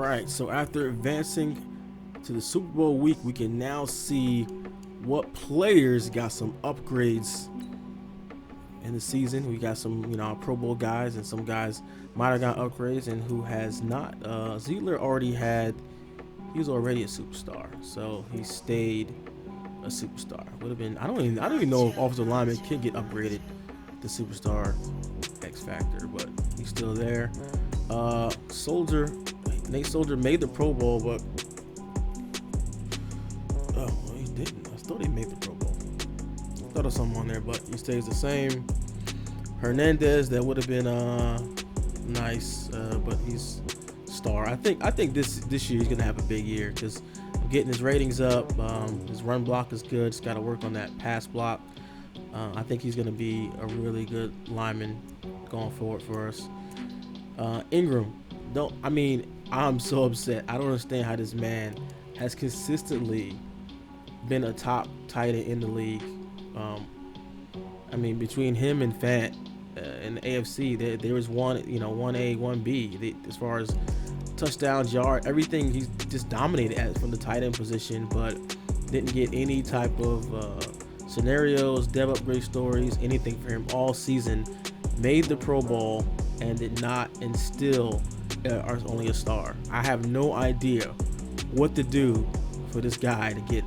right, so after advancing to the Super Bowl week, we can now see what players got some upgrades in the season. We got some, Pro Bowl guys, and some guys might have got upgrades, and who has not. Ziegler already had. He was already a superstar, so he stayed a superstar. Would have been. I don't even know if offensive lineman can get upgraded to superstar X factor, but he's still there. Soldier, Nate Soldier made the Pro Bowl, but oh, well, he didn't. I thought he made the Pro Bowl. I thought there was something on there, but he stays the same. Hernandez, that would have been nice, but he's star. I think this year he's gonna have a big year because getting his ratings up. His run block is good. Just got to work on that pass block. I think he's gonna be a really good lineman going forward for us. Ingram, don't. I mean, I'm so upset. I don't understand how this man has consistently been a top tight end in the league. I mean, between him and Fant in the AFC, there was one, 1A, 1B. As far as touchdowns, yard, everything, he's just dominated from the tight end position, but didn't get any type of scenarios, dev upgrade stories, anything for him all season. Made the Pro Bowl and did not, and still are only a star. I have no idea what to do for this guy to get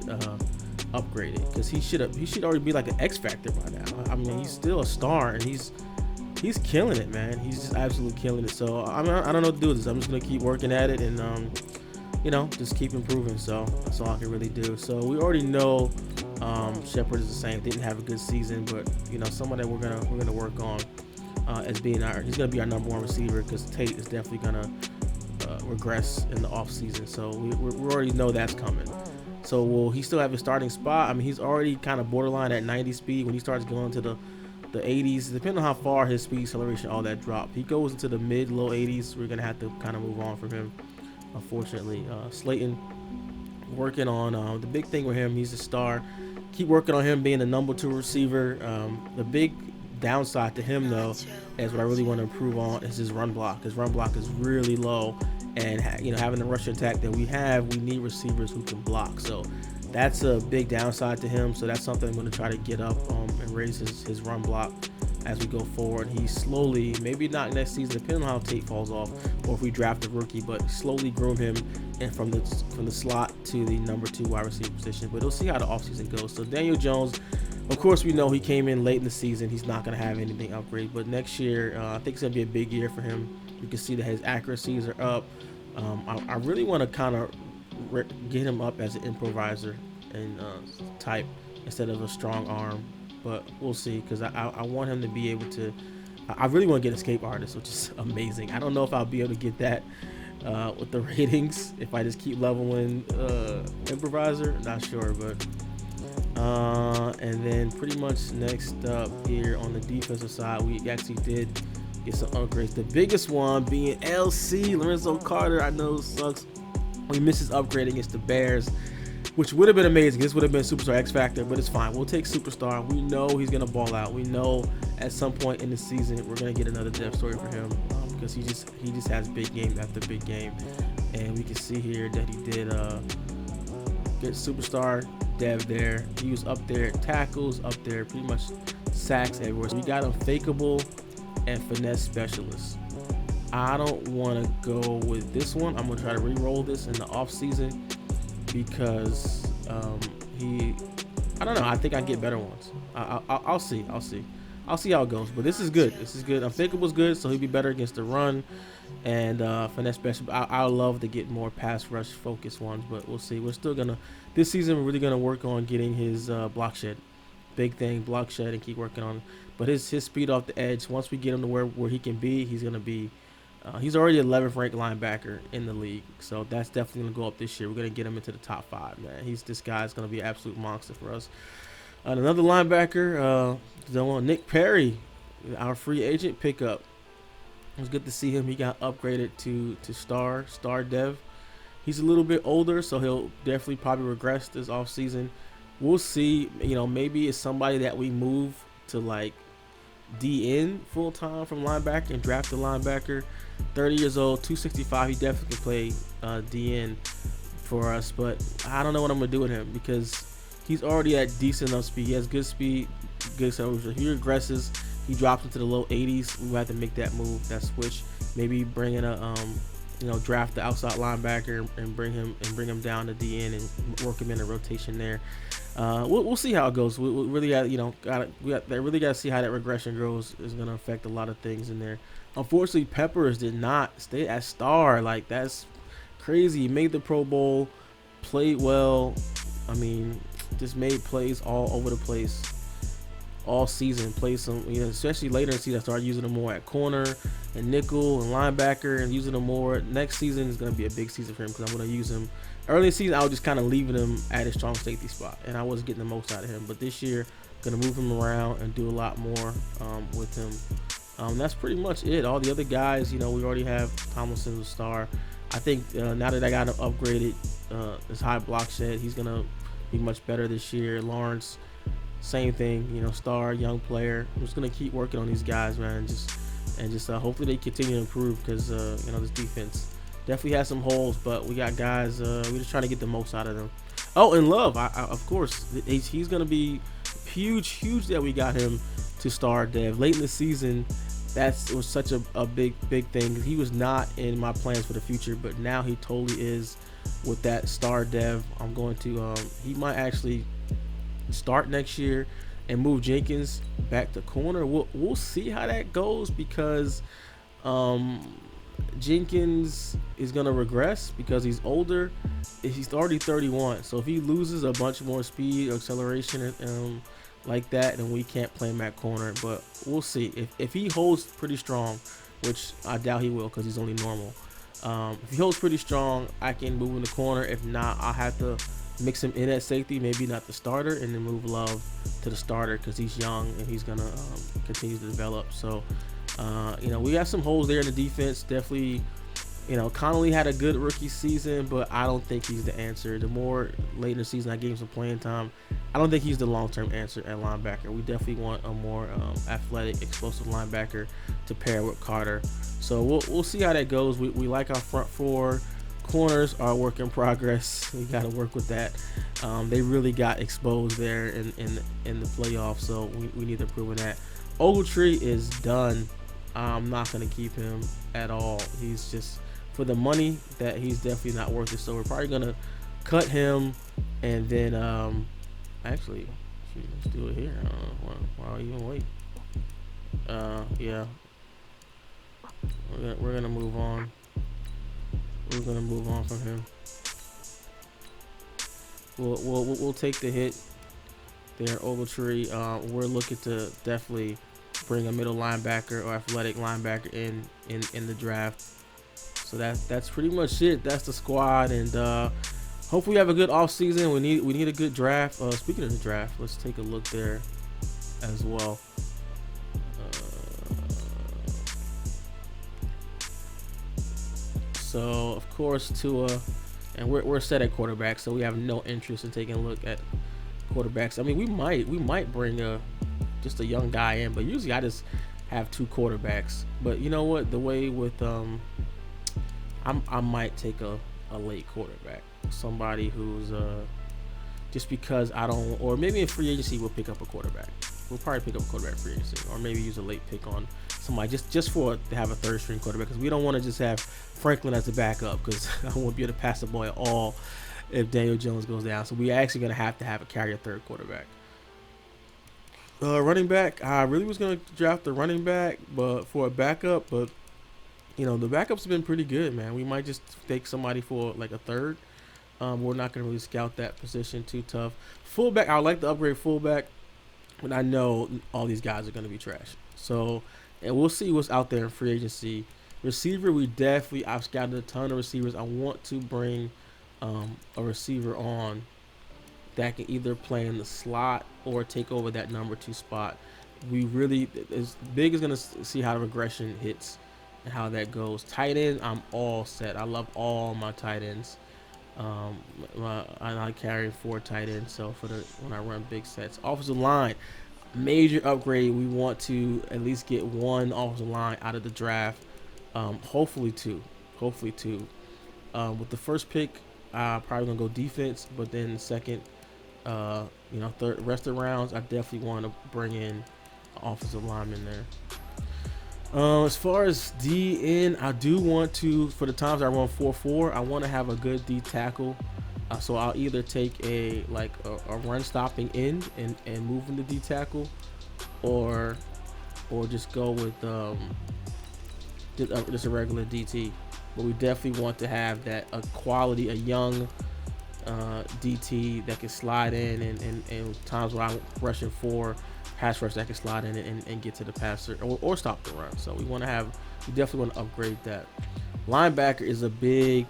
upgraded, because he should already be like an X factor by now. I mean, he's still a star, and he's killing it, man. He's just absolutely killing it. So I don't know what to do with this. I'm just gonna keep working at it, and just keep improving. So that's all I can really do. So we already know Shepard is the same. Didn't have a good season, but someone that we're gonna work on as being he's gonna be our number one receiver, because Tate is definitely gonna regress in the off season. So we already know that's coming. So will he still have his starting spot? I mean, he's already kind of borderline at 90 speed. When he starts going to the 80s, depending on how far his speed, acceleration, all that drop, he goes into the low 80s. We're gonna have to kind of move on from him, unfortunately. Slayton, working on the big thing with him. He's a star. Keep working on him being the number 2 receiver. The big downside to him, though, is what I really want to improve on, is his run block. His run block is really low, and having the rush attack that we have, we need receivers who can block. So that's a big downside to him. So that's something I'm going to try to get up and raise his run block as we go forward. He slowly, maybe not next season, depending on how Tate falls off, or if we draft a rookie, but slowly groom him and from the slot to the number 2 wide receiver position. But we'll see how the offseason goes. So Daniel Jones, of course, we know he came in late in the season. He's not going to have anything upgrade. But next year, I think it's going to be a big year for him. You can see that his accuracies are up. I really want to kind of get him up as an improviser and type instead of a strong arm. But we'll see, because I want him to be able to. I really want to get escape artist, which is amazing. I don't know if I'll be able to get that with the ratings if I just keep leveling improviser. Not sure, but. And then pretty much next up here on the defensive side, we actually did get some upgrades. The biggest one being LC, Lorenzo Carter. I know it sucks. We missed his upgrade against the Bears, which would have been amazing. This would have been Superstar X Factor, but it's fine. We'll take Superstar. We know he's going to ball out. We know at some point in the season we're going to get another depth story for him, because he just has big game after big game. And we can see here that he did get Superstar Dev there. He was up there, tackles up there, pretty much sacks everywhere. So we got him fakeable and finesse specialist. I don't want to go with this one. I'm going to try to re-roll this in the off season, because I don't know. I think I get better ones. I'll see how it goes. But this is good. Unthinkable's good, so he'll be better against the run. And finesse special. I love to get more pass rush focused ones, but we'll see. We're still gonna this season. We're really gonna work on getting his block shed, big thing, block shed, and keep working on. But his speed off the edge. Once we get him to where he can be, he's gonna be. He's already 11th ranked linebacker in the league, so that's definitely gonna go up this year. We're gonna get him into the top 5, man. This guy's gonna be an absolute monster for us. Another linebacker, Nick Perry, our free agent pickup. It was good to see him. He got upgraded to star dev. He's a little bit older, so he'll definitely probably regress this offseason. We'll see. Maybe it's somebody that we move to, like, DN full time from linebacker and draft a linebacker. 30 years old, 265. He definitely can play DN for us, but I don't know what I'm gonna do with him because he's already at decent enough speed. He has good speed, good acceleration. If he regresses, he drops into the low 80s. We have to make that move, that switch. Maybe bring in a draft the outside linebacker and bring him down to DN and work him in a rotation there. We'll see how it goes. We really got they really got to see how that regression goes. Is going to affect a lot of things in there. Unfortunately, Peppers did not stay at star. Like, that's crazy. He made the Pro Bowl, played well. I mean, just made plays all over the place all season. Played some, especially later in the season. I started using him more at corner and nickel and linebacker and using him more. Next season is going to be a big season for him because I'm going to use him. Early in the season, I was just kind of leaving him at his strong safety spot, and I wasn't getting the most out of him. But this year, going to move him around and do a lot more with him. That's pretty much it. All the other guys, we already have Tomlinson a star. I think now that I got him upgraded, his high block shed, he's going to be much better this year. Lawrence, same thing, star, young player. I'm just going to keep working on these guys, man, and just hopefully they continue to improve because, this defense definitely has some holes, but we got guys, we're just trying to get the most out of them. Oh, and Love, of course, he's going to be huge that we got him to star dev. Late in the season, it was such a big thing. He was not in my plans for the future, but now he totally is with that star dev. I'm going to, he might actually start next year and move Jenkins back to corner. We'll see how that goes because Jenkins is going to regress because he's older. He's already 31. So if he loses a bunch more speed or acceleration like that, then we can't play him at corner. But we'll see. If he holds pretty strong, which I doubt he will because he's only normal. If he holds pretty strong, I can move him to corner. If not, I'll have to mix him in at safety, maybe not the starter, and then move Love to the starter because he's young and he's going to continue to develop. So, we got some holes there in the defense. Definitely, Connolly had a good rookie season, but I don't think he's the answer. The more late in the season I gave him some playing time, I don't think he's the long-term answer at linebacker. We definitely want a more athletic, explosive linebacker to pair with Carter. So we'll see how that goes. We like our front four. Corners are a work in progress. We got to work with that. They really got exposed there in the playoffs, so we need to improve on that. Ogletree is done. I'm not going to keep him at all. He's just, for the money, that he's definitely not worth it. So we're probably going to cut him, and then actually, let's do it here. Why even wait? Yeah, we're gonna move on. We're gonna move on from him. We'll take the hit there, Ogletree. We're looking to definitely bring a middle linebacker or athletic linebacker in the draft. So that's pretty much it. That's the squad, and hopefully we have a good off season. We need a good draft. Speaking of the draft, let's take a look there as well. So of course Tua, and we're set at quarterback, so we have no interest in taking a look at quarterbacks. I mean, we might bring just a young guy in, but usually I just have two quarterbacks. But you know what? The way with I might take a late quarterback, somebody who's just because I don't, or maybe in free agency we'll pick up a quarterback. We'll probably pick up a quarterback free agency, or maybe use a late pick on somebody just for to have a third string quarterback, because we don't want to just have Franklin as a backup, because I won't be able to pass the ball at all if Daniel Jones goes down. So we're actually going to have carry a third quarterback. Running back, I really was going to draft the running back, but for a backup, but the backups have been pretty good, man. We might just take somebody for like a third. We're not going to really scout that position too tough. Fullback, I would like to upgrade fullback, but I know all these guys are going to be trash. So, and we'll see what's out there in free agency. Receiver, I've scouted a ton of receivers. I want to bring a receiver on that can either play in the slot or take over that number 2 spot. We really, as big is going to see how the regression hits and how that goes. Tight end, I'm all set. I love all my tight ends. I carry 4 tight ends, so when I run big sets. Offensive line, major upgrade. We want to at least get one offensive line out of the draft. Hopefully two. Hopefully two. With the first pick, probably gonna go defense, but then second, third rest of the rounds, I definitely want to bring in an offensive lineman there. As far as D in, I do want to, for the times I run 4-4, I want to have a good D tackle. So I'll either take a run stopping end and move into D tackle, or just go with just a regular DT. But we definitely want to have that a quality, a young DT that can slide in, and times where I'm rushing for pass rush that can slide in and get to the passer, or stop the run. So we definitely want to upgrade that. Linebacker is a big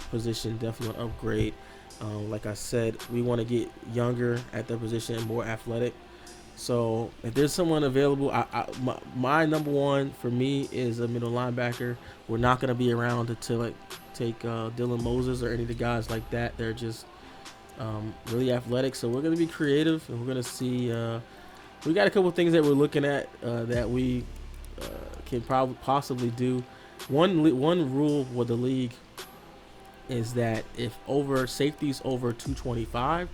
position, definitely want to upgrade. Like I said, we want to get younger at the position and more athletic. So if there's someone available, my number one for me is a middle linebacker. We're not going to be around to take Dylan Moses or any of the guys like that. They're just really athletic. So we're going to be creative, and we're going to see. We got a couple things that we're looking at that we can probably possibly do. One rule with the league is that if safeties over 225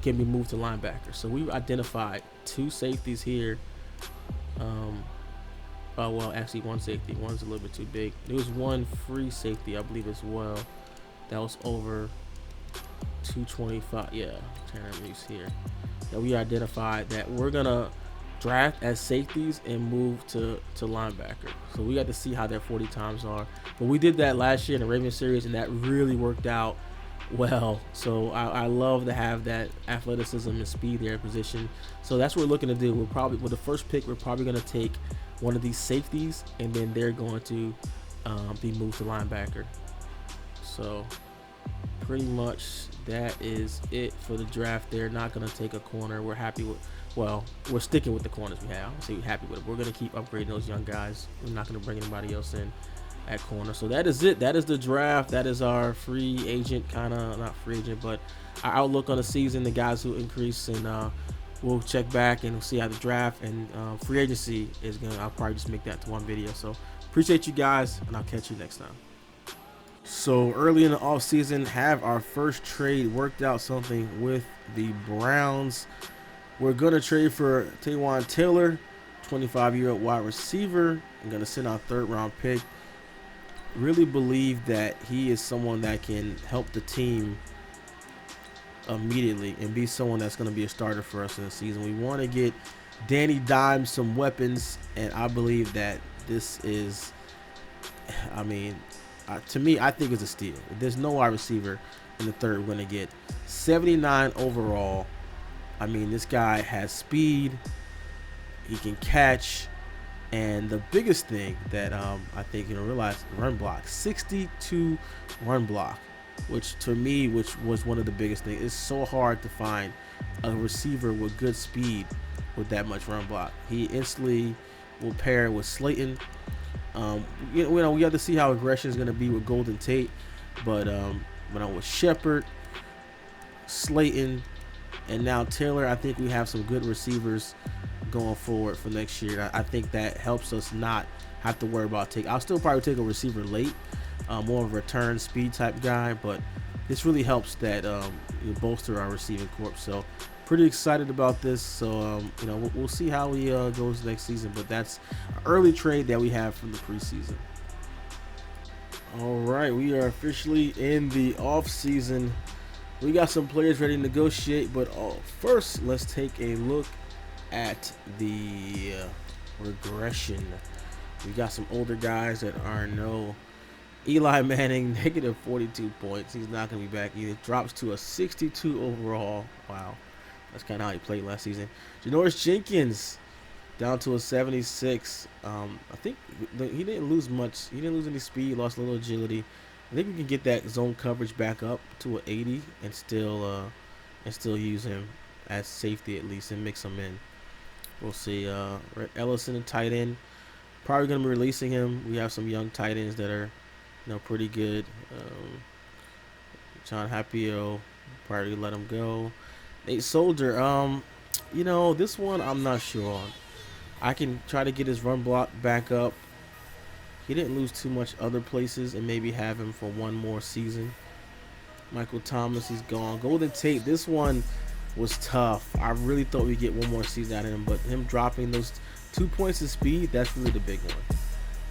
can be moved to linebacker. So we've identified two safeties here. Actually one safety. One's a little bit too big. There was one free safety, I believe, as well. That was over 225. Yeah, Tanner Reeves here. That we identified that we're gonna draft as safeties and move to linebacker. So we got to see how their 40 times are. But we did that last year in the Ravens series, and that really worked out well. So I love to have that athleticism and speed there position. So that's what we're looking to do. We're probably, with the first pick, we're probably going to take one of these safeties, and then they're going to be moved to linebacker. So pretty much that is it for the draft. They're not going to take a corner. We're happy with, we're sticking with the corners we have. I say we're happy with it. We're going to keep upgrading those young guys. We're not going to bring anybody else in at corner. So that is it. That is the draft. That is our free agent, kind of not free agent, but our outlook on the season, the guys who increase, and we'll check back and see how the draft and free agency is going to. I'll probably just make that to one video. So appreciate you guys, and I'll catch you next time. So early in the offseason, have our first trade worked out something with the Browns. We're going to trade for Taywan Taylor, 25-year-old wide receiver. I'm going to send our third-round pick. Really believe that he is someone that can help the team immediately and be someone that's going to be a starter for us in the season. We want to get Danny Dimes some weapons, and I believe that this is, to me, I think it's a steal. If there's no wide receiver in the third, we're going to get 79 overall. This guy has speed. He can catch. And the biggest thing that I think realize, run block, 62 run block, which was one of the biggest things. It's so hard to find a receiver with good speed with that much run block. He instantly will pair with Slayton. We have to see how aggression is going to be with Golden Tate, but with Shepard, Slayton, and now Taylor, I think we have some good receivers going forward for next year. I think that helps us not have to worry about I'll still probably take a receiver late, more of a return speed type guy, but this really helps that bolster our receiving corps. So pretty excited about this. So we'll see how he goes next season, but that's an early trade that we have from the preseason. All right, we are officially in the off season. We got some players ready to negotiate, but first let's take a look at the regression. We got some older guys that are no Eli Manning, negative 42 points. He's not going to be back either. Drops to a 62 overall. Wow. That's kind of how he played last season. Janoris Jenkins down to a 76. I think he didn't lose much. He didn't lose any speed, lost a little agility. I think we can get that zone coverage back up to an 80 and still use him as safety at least and mix him in. We'll see. Rhett Ellison, a tight end. Probably going to be releasing him. We have some young tight ends that are, pretty good. John Hapio, probably let him go. Nate Soldier. You know, this one I'm not sure on. I can try to get his run block back up. He didn't lose too much other places, and maybe have him for one more season. Michael Thomas, he's gone. Golden Tate, this one was tough. I really thought we'd get one more season out of him, but him dropping those 2 points of speed, that's really the big one.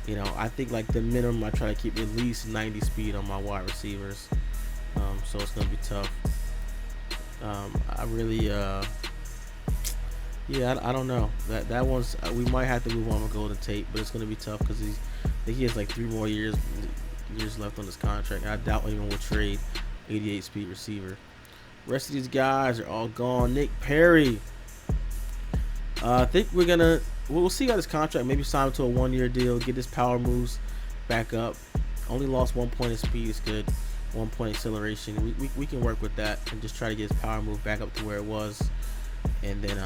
You know, I think like the minimum, I try to keep at least 90 speed on my wide receivers. So it's gonna be tough. I really, yeah, I don't know. That one's we might have to move on with Golden Tate, but it's gonna be tough because I think he has like 3 more years left on his contract. I doubt anyone will trade 88 speed receiver. Rest of these guys are all gone. Nick Perry. I think we'll see out his contract. Maybe sign him to a 1-year deal. Get his power moves back up. Only lost 1 point of speed is good. 1 point acceleration. We can work with that and just try to get his power move back up to where it was, and then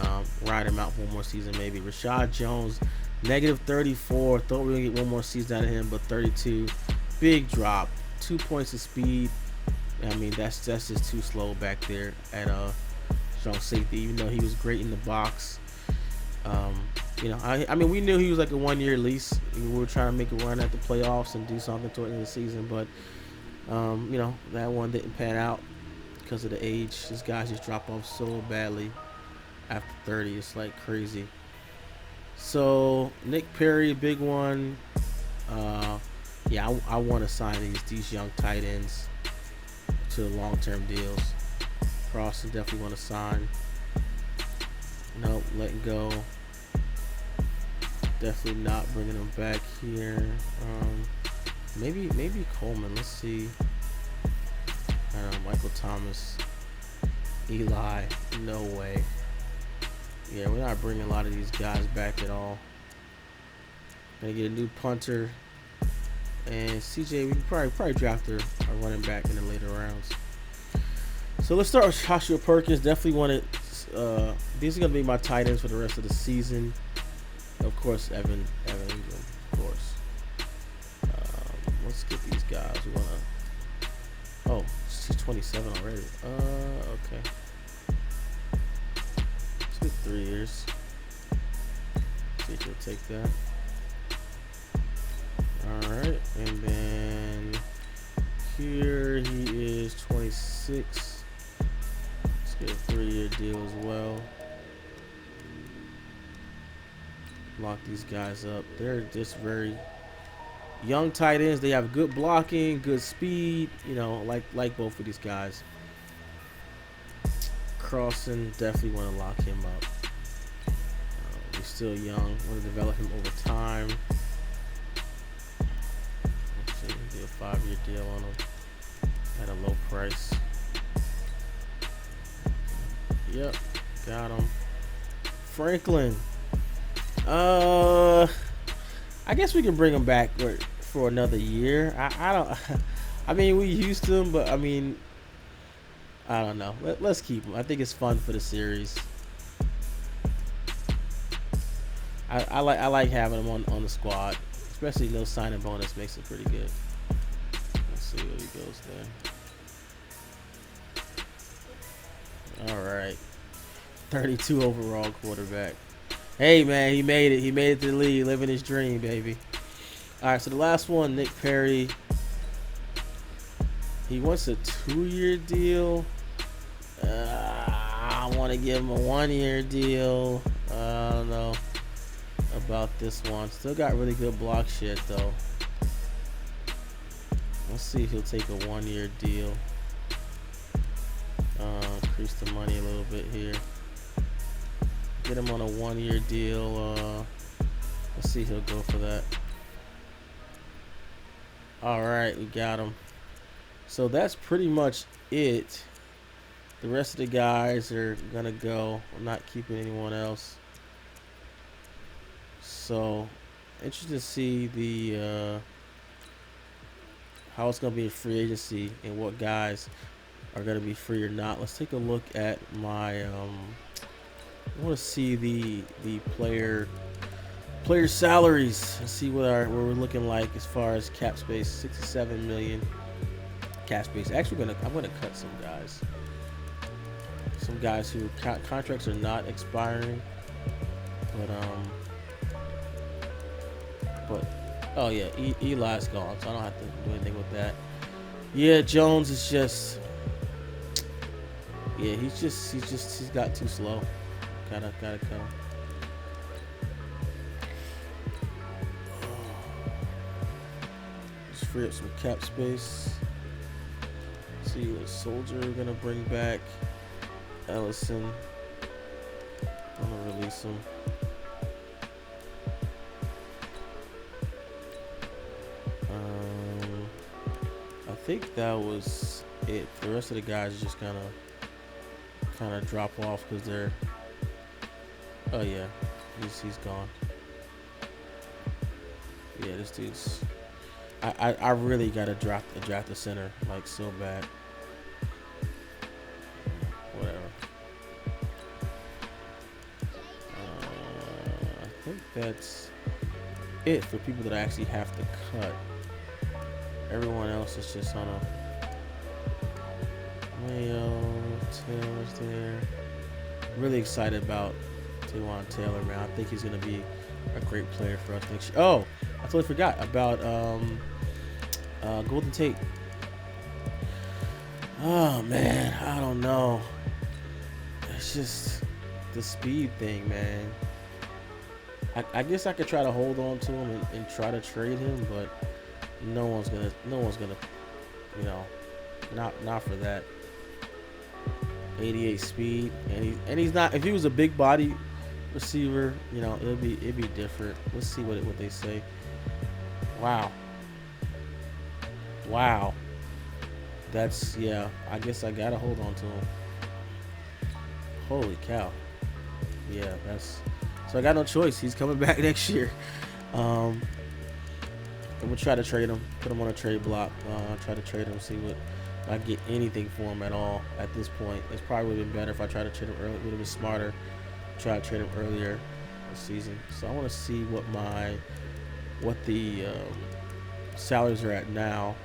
ride him out for one more season maybe. Rashad Jones, -34. Thought we were gonna get one more season out of him, but 32. Big drop. 2 points of speed. I mean, that's just too slow back there at strong safety. Even though he was great in the box, you know, I mean, we knew he was like a 1-year lease. We were trying to make a run at the playoffs and do something toward the end of the season, but you know, that one didn't pan out because of the age. These guys just drop off so badly after 30. It's like crazy. So Nick Perry, big one. Yeah, I want to sign these young tight ends to long-term deals. Cross definitely want to sign. Nope, letting go. Definitely not bringing him back here. Maybe Coleman. Let's see. I don't know, Michael Thomas, Eli. No way. Yeah, we're not bringing a lot of these guys back at all. Gonna get a new punter. And CJ, we can probably draft a running back in the later rounds. So let's start with Joshua Perkins. Definitely wanted. These are gonna be my tight ends for the rest of the season. Of course, Evan Ingram, of course. Let's get these guys. We wanna. Oh, she's 27 already. Okay. Let's get 3 years. See if he'll take that. Alright, and then here he is 26. Let's get a 3-year deal as well. Lock these guys up. They're just very young tight ends. They have good blocking, good speed, you know, like both of these guys. Crossan, definitely want to lock him up. He's still young. Want to develop him over time. Do a 5-year deal on him at a low price. Yep, got him. Franklin. I guess we can bring him back for another year. I don't. I mean, we used to him, but I mean, I don't know. Let's keep him. I think it's fun for the series. I like having him on the squad, especially no signing bonus makes it pretty good. Let's see where he goes there. All right, 32 overall quarterback. Hey man, he made it. He made it to the league, living his dream, baby. All right, so the last one, Nick Perry. He wants a 2-year deal. I want to give him a 1-year deal. I don't know about this one. Still got really good block shit though. Let's see if he'll take a 1-year deal. Increase the money a little bit here. Get him on a 1-year deal. Let's see if he'll go for that. All right, we got him. So that's pretty much it. The rest of the guys are gonna go. I'm not keeping anyone else. So interested to see the how it's gonna be in free agency and what guys are gonna be free or not. Let's take a look at my. I want to see the player salaries and see what we're looking like as far as cap space. 67 million cap space. Actually, I'm gonna cut some guys. some guys who contracts are not expiring, but oh yeah, Eli's gone, so I don't have to do anything with that. Yeah, Jones is just, yeah, he's got too slow. Gotta cut him. Just free up some cap space. See what Soldier we're gonna bring back. Ellison. I'm gonna release him. I think that was it. The rest of the guys just kind of drop off because they're. Oh yeah, he's gone. Yeah, this dude's. I really gotta draft the center like so bad. Whatever. I think that's it for people that I actually have to cut. Everyone else is just on a Mayo, Taylor's there. Really excited about Taywan Taylor, man. I think he's gonna be a great player for us next year. Oh, I totally forgot about Golden Tate. Oh man, I don't know. It's just the speed thing, man. I guess I could try to hold on to him and try to trade him, but no one's gonna, you know, not for that. 88 speed, and he's not. If he was a big body receiver, you know, it'd be different. Let's see what they say. Wow. That's, yeah. I guess I gotta hold on to him. Holy cow. Yeah, that's. So I got no choice. He's coming back next year. And we'll try to trade him. Put him on a trade block. Try to trade him. See what I get anything for him at all at this point. It's probably would have been better if I tried to trade him early. It would have been smarter. Try to trade him earlier this season. So I want to see what the salaries are at now.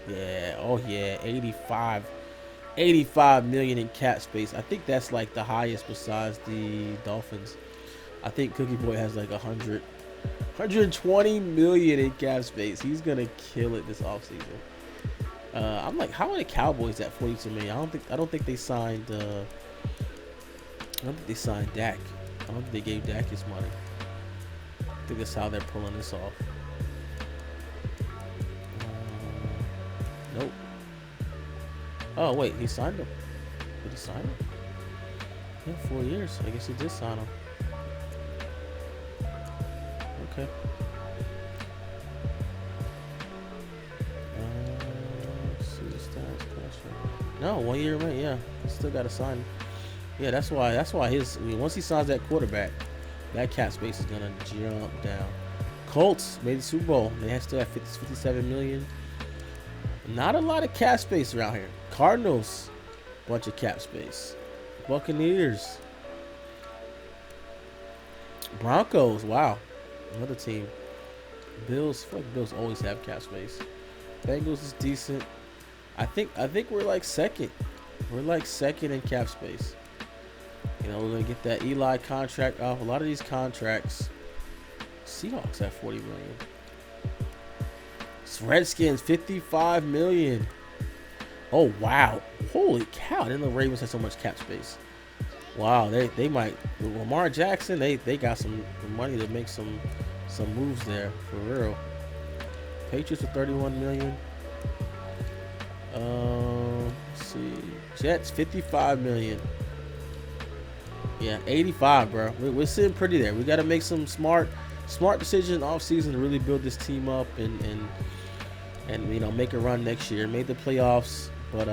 Yeah. Oh yeah. 85 million in cap space. I think that's like the highest besides the Dolphins. I think Cookie Boy has like 120 million in cap space. He's gonna kill it this offseason. I'm like, how are the Cowboys at 42 million? I don't think they signed. I don't think they signed Dak. I don't think they gave Dak his money. I think that's how they're pulling this off. Nope. Oh wait, he signed him. Did he sign him? Yeah, 4 years. I guess he did sign him. Okay. See the stats. No, 1 year, man. Yeah, he still got to sign. Yeah, that's why his. I mean, once he signs that quarterback, that cap space is gonna jump down. Colts made the Super Bowl. They still have 57 million. Not a lot of cap space around here. Cardinals, bunch of cap space. Buccaneers, Broncos. Wow, another team. Bills. I feel like Bills always have cap space. Bengals is decent. I think we're like second. We're like second in cap space. You know, we're gonna get that Eli contract off. A lot of these contracts. Seahawks have 40 million. Redskins 55 million. Oh wow! Holy cow! I didn't know Ravens had so much cap space. Wow, they might. Lamar Jackson, they got some money to make some moves there for real. Patriots with 31 million. Let's see, Jets 55 million. Yeah, 85, bro. We're sitting pretty there. We got to make some smart decisions off season to really build this team up and you know, make a run next year. Made the playoffs, but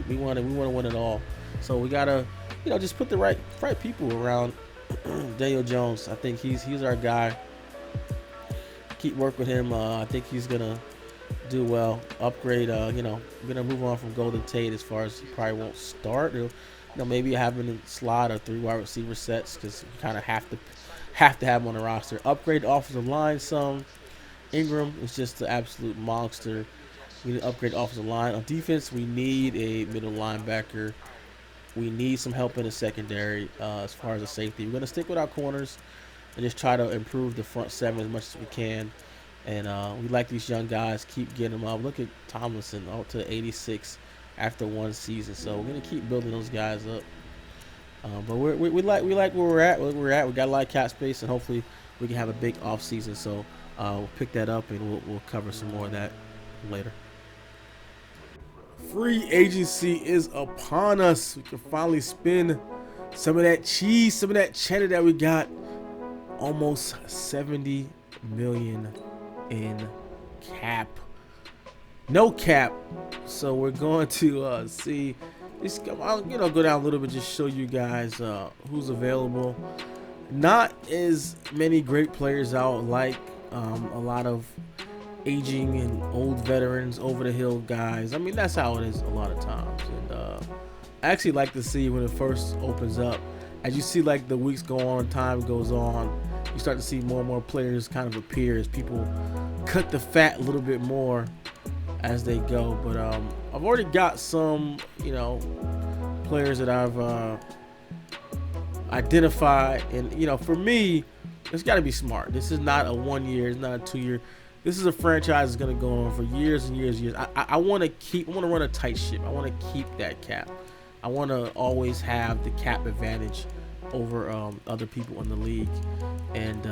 we want to win it all. So we gotta, you know, just put the right people around Daniel Jones. I think he's our guy. Keep work with him. I think he's gonna do well. Upgrade. You know, we're gonna move on from Golden Tate as far as he probably won't start. You know, maybe have him in slot or 3 wide receiver sets because we kind of have to have him on the roster. Upgrade the offensive line some. Ingram is just an absolute monster. We need to upgrade the offensive line. On defense, we need a middle linebacker. We need some help in the secondary as far as the safety. We're going to stick with our corners and just try to improve the front seven as much as we can. And we like these young guys, keep getting them up. Look at Tomlinson out to 86 after one season. So we're going to keep building those guys up. But we like where we're at. We got a lot of cap space, and hopefully we can have a big off season. So we'll pick that up, and we'll cover some more of that later. Free agency is upon us. We can finally spend some of that cheese, some of that cheddar that we got. Almost 70 million in cap. No cap. So we're going to see. I'll go down a little bit, just show you guys who's available. Not as many great players out, like a lot of aging and old veterans, over the hill guys. I mean, that's how it is a lot of times. And I actually like to see when it first opens up. As you see, like the weeks go on, time goes on, you start to see more and more players kind of appear as people cut the fat a little bit more as they go. But I've already got some, players that I've identified, and for me, it's got to be smart. This is not a 1 year, it's not a 2 year. This is a franchise that's going to go on for years and years and years. I want to run a tight ship. I want to keep that cap. I want to always have the cap advantage over other people in the league, and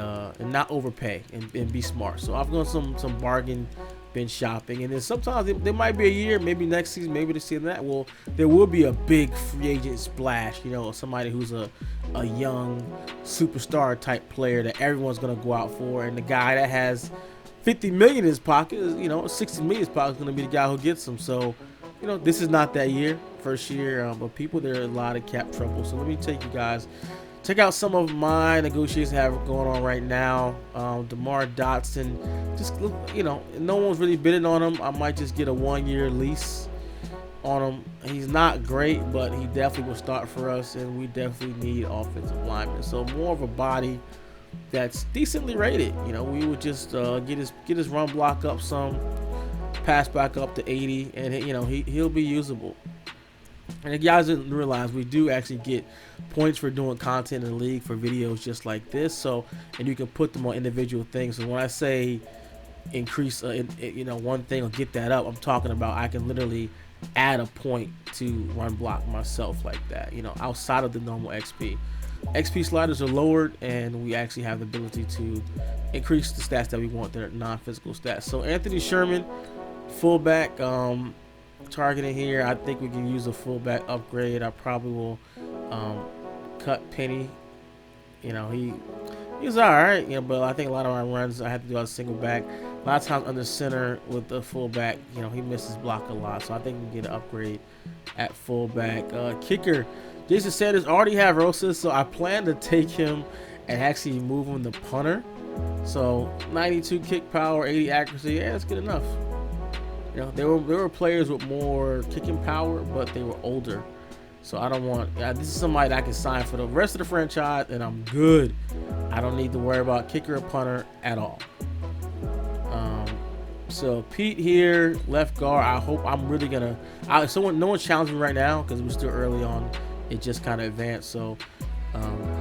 not overpay and be smart. So I've gone some bargain bin shopping, and then sometimes there might be a year, maybe next season, maybe the season that there will be a big free agent splash. Somebody who's a young superstar type player that everyone's gonna go out for, and the guy that has 50 million in his pocket, 60 million in his pocket is gonna be the guy who gets them. So this is not that year, first year, but there are a lot of cap trouble. So let me take you guys, check out some of my negotiations I have going on right now. DeMar Dotson, just look, no one's really bidding on him. I might just get a 1 year lease on him. He's not great, but he definitely will start for us, and we definitely need offensive linemen. So more of a body that's decently rated. We would just get his run block up some, pass back up to 80, and he'll be usable. And if you guys didn't realize, we do actually get points for doing content in the league for videos just like this. So, and you can put them on individual things. So when I say increase, one thing or get that up, I'm talking about I can literally add a point to run block myself like that. Outside of the normal XP. XP sliders are lowered, and we actually have the ability to increase the stats that we want. They're non-physical stats. So Anthony Sherman, fullback, targeting here. I think we can use a fullback upgrade. I probably will cut Penny. He's all right, but I think a lot of my runs I have to do a single back. A lot of times under center with the fullback, he misses block a lot. So I think we can get an upgrade at fullback. Kicker, Jason Sanders already have Rosas, so I plan to take him and actually move him to punter. So 92 kick power, 80 accuracy, yeah, that's good enough. There were players with more kicking power, but they were older. So I don't want. This is somebody that I can sign for the rest of the franchise, and I'm good. I don't need to worry about kicker or punter at all. So Pete here, left guard. I hope I'm really gonna. No one's challenging me right now because we're still early on. It just kind of advanced. So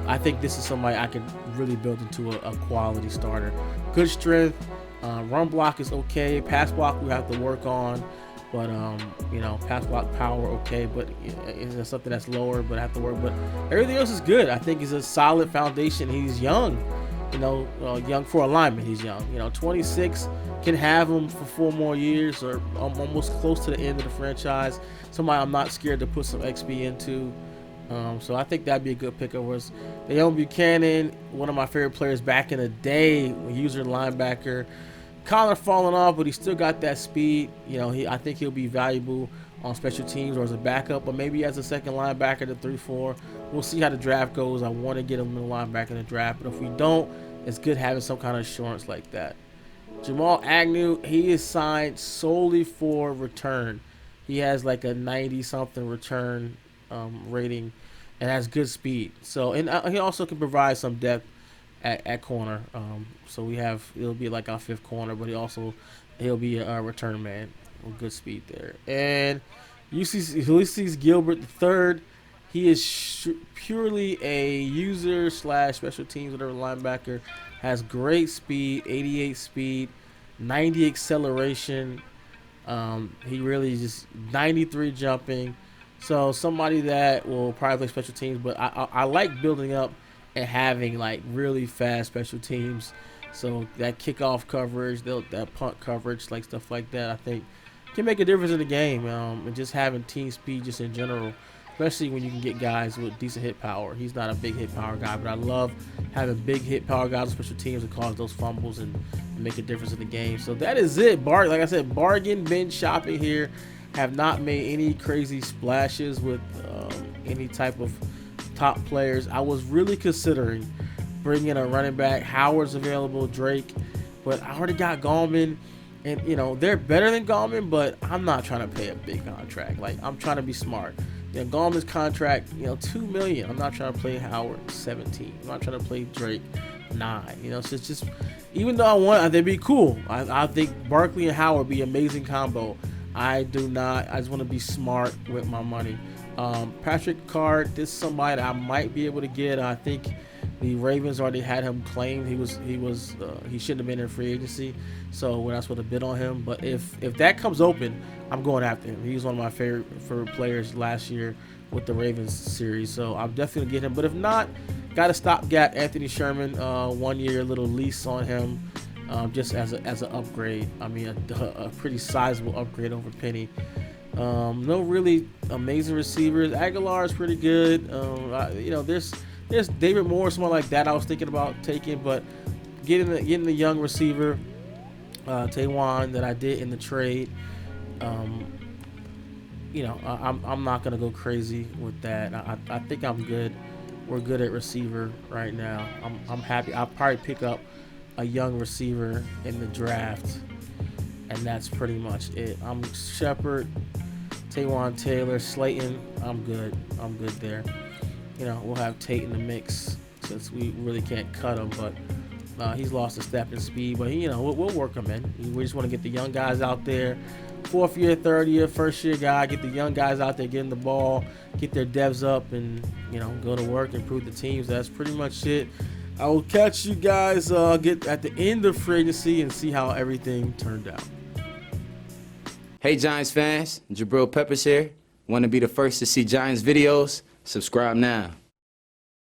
I think this is somebody I can really build into a quality starter. Good strength. Run block is okay. Pass block we have to work on, but pass block power okay, but it's something that's lower, but I have to work. But everything else is good. I think he's a solid foundation. He's young, young for a lineman. He's young. 26, can have him for 4 more years, or almost close to the end of the franchise. Somebody I'm not scared to put some XP into. So I think that'd be a good pick over us. Leon Buchanan, one of my favorite players back in the day, user linebacker. Kind of falling off, but he still got that speed. I think he'll be valuable on special teams or as a backup, but maybe as a second linebacker to 3-4. We'll see how the draft goes. I want to get him in the linebacker in the draft, but if we don't, it's good having some kind of assurance like that. Jamal Agnew, he is signed solely for return. He has like a 90-something return rating and has good speed. So, and he also can provide some depth at corner. So it'll be like our 5th corner, but he'll be a return man with good speed there. And Ulysses Gilbert III, He is purely a user slash special teams, whatever linebacker. Has great speed, 88 speed, 90 acceleration. He really just 93 jumping. So somebody that will probably play special teams, but I like building up and having like really fast special teams. So that kickoff coverage, that punt coverage, like stuff like that, I think can make a difference in the game. And just having team speed just in general, especially when you can get guys with decent hit power. He's not a big hit power guy, but I love having big hit power guys on special teams that cause those fumbles and make a difference in the game. So that is it. Like I said, bargain bin shopping here. Have not made any crazy splashes with any type of top players. I was really considering bringing a running back. Howard's available, Drake, but I already got Gallman. And, you know, they're better than Gallman, but I'm not trying to pay a big contract. Like, I'm trying to be smart. You know, Gallman's contract, you know, $2 million. I'm not trying to play Howard 17. I'm not trying to play Drake 9. You know, so it's just, even though they'd be cool. I think Barkley and Howard would be an amazing combo. I just want to be smart with my money. Patrick Card, this is somebody that I might be able to get. I think the Ravens already had him claimed. He shouldn't have been in free agency, so we're not supposed to bid on him. But if that comes open, I'm going after him. He was one of my favorite players last year with the Ravens series, so I'm definitely gonna get him. But if not, got to stopgap Anthony Sherman, 1 year little lease on him, just as an upgrade. I mean, a pretty sizable upgrade over Penny. No really amazing receivers. Aguilar is pretty good. You know, there's David Moore, someone like that I was thinking about taking, but getting the young receiver, Taiwan, that I did in the trade. You know, I'm not gonna go crazy with that. I think I'm good. We're good at receiver right now. I'm happy. I'll probably pick up a young receiver in the draft, and that's pretty much it. I'm Shepard, Taywan Taylor, Slayton. I'm good there. You know, we'll have Tate in the mix since we really can't cut him, but he's lost a step in speed. But you know, we'll work him in. We just want to get the young guys out there. 4th year, 3rd year, 1st year guy. Get the young guys out there getting the ball, get their devs up, and you know, go to work, improve the teams. That's pretty much it. I will catch you guys get at the end of free agency and see how everything turned out. Hey Giants fans, Jabril Peppers here. Want to be the first to see Giants videos? Subscribe now.